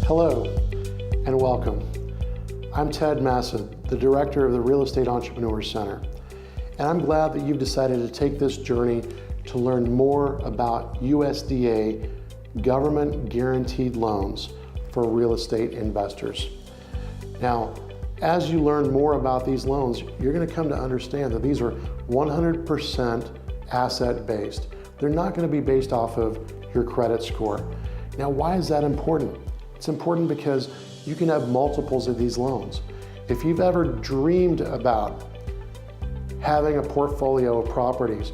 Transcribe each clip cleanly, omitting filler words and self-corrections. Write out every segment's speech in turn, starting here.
Hello and welcome. I'm Ted Massa, the director of the Real Estate Entrepreneurs Center, and I'm glad that you've decided to take this journey to learn more about USDA government guaranteed loans for real estate investors. Now, as you learn more about these loans, you're going to come to understand that these are 100% asset-based. They're not going to be based off of your credit score. Now, why is that important? It's important because you can have multiples of these loans. If you've ever dreamed about having a portfolio of properties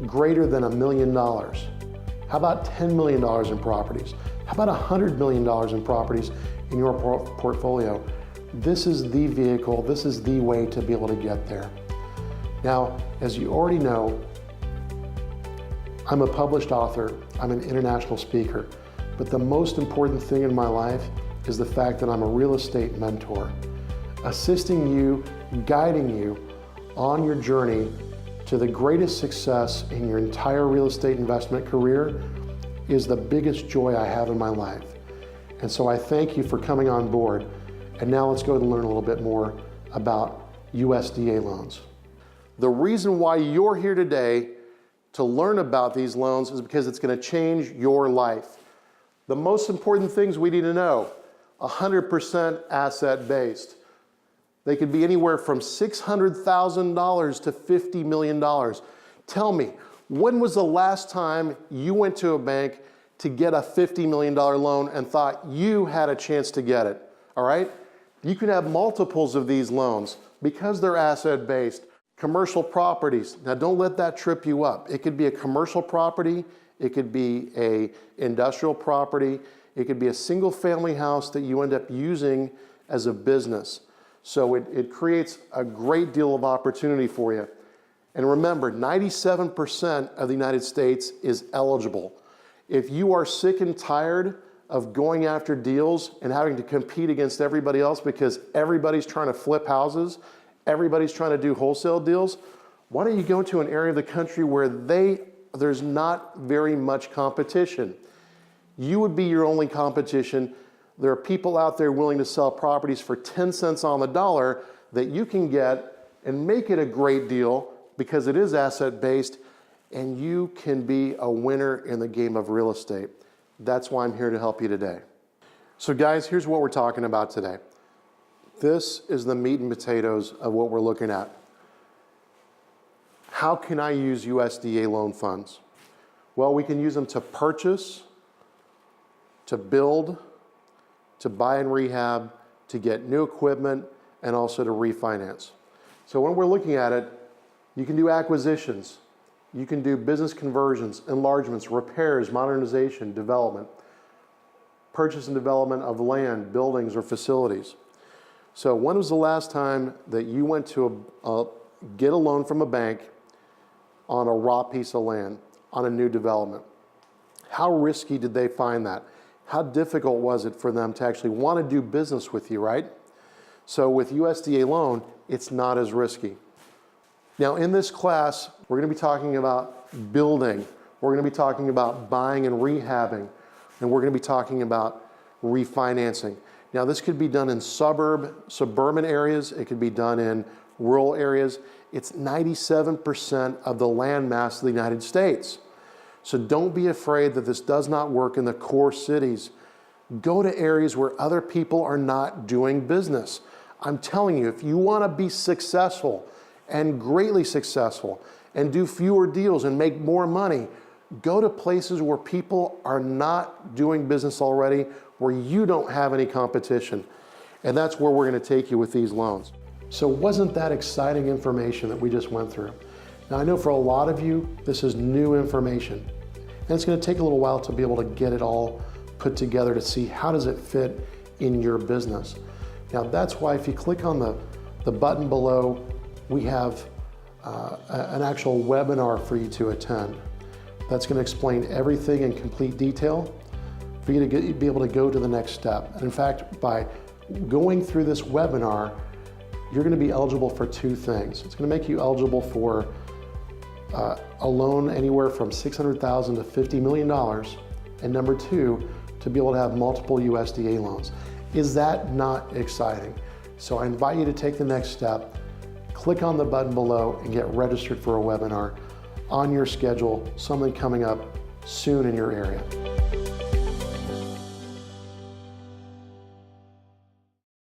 greater than $1 million, how about $10 million in properties? How about $100 million in properties in your portfolio? This is the vehicle, this is the way to be able to get there. Now, as you already know, I'm a published author, I'm an international speaker, but the most important thing in my life is the fact that I'm a real estate mentor, assisting you, guiding you on your journey to the greatest success in your entire real estate investment career is the biggest joy I have in my life. And so I thank you for coming on board. And now let's go and learn a little bit more about USDA loans. The reason why you're here today to learn about these loans is because it's going to change your life. The most important things we need to know: 100% asset-based. They could be anywhere from $600,000 to $50 million. Tell me, when was the last time you went to a bank to get a $50 million loan and thought you had a chance to get it? All right? You can have multiples of these loans because they're asset-based. Commercial properties. Now, don't let that trip you up. It could be a commercial property. It could be an industrial property. It could be a single family house that you end up using as a business. So it creates a great deal of opportunity for you. And remember, 97% of the United States is eligible. If you are sick and tired of going after deals and having to compete against everybody else because everybody's trying to flip houses, everybody's trying to do wholesale deals, why don't you go to an area of the country where there's not very much competition? You would be your only competition. There are people out there willing to sell properties for 10 cents on the dollar that you can get and make it a great deal because it is asset-based, and you can be a winner in the game of real estate. That's why I'm here to help you today. So guys, here's what we're talking about today. This is the meat and potatoes of what we're looking at. How can I use USDA loan funds? Well, we can use them to purchase, to build, to buy and rehab, to get new equipment, and also to refinance. So when we're looking at it, you can do acquisitions, you can do business conversions, enlargements, repairs, modernization, development, purchase and development of land, buildings, or facilities. So when was the last time that you went to get a loan from a bank on a raw piece of land, on a new development? How risky did they find that? How difficult was it for them to actually want to do business with you, right? So with USDA loan, it's not as risky. Now in this class, we're going to be talking about building, we're going to be talking about buying and rehabbing, and we're going to be talking about refinancing. Now this could be done in suburban areas, it could be done in rural areas. It's 97% of the land mass of the United States. So don't be afraid that this does not work in the core cities. Go to areas where other people are not doing business. I'm telling you, if you want to be successful and greatly successful and do fewer deals and make more money, go to places where people are not doing business already, where you don't have any competition. And that's where we're going to take you with these loans. So wasn't that exciting information that we just went through? Now I know for a lot of you, this is new information. And it's going to take a little while to be able to get it all put together to see how does it fit in your business. Now that's why if you click on the button below, we have an actual webinar for you to attend. That's going to explain everything in complete detail for you to be able to go to the next step. And in fact, by going through this webinar, you're going to be eligible for two things. It's going to make you eligible for a loan anywhere from $600,000 to $50 million. And number two, to be able to have multiple USDA loans. Is that not exciting? So I invite you to take the next step, click on the button below and get registered for a webinar on your schedule, something coming up soon in your area.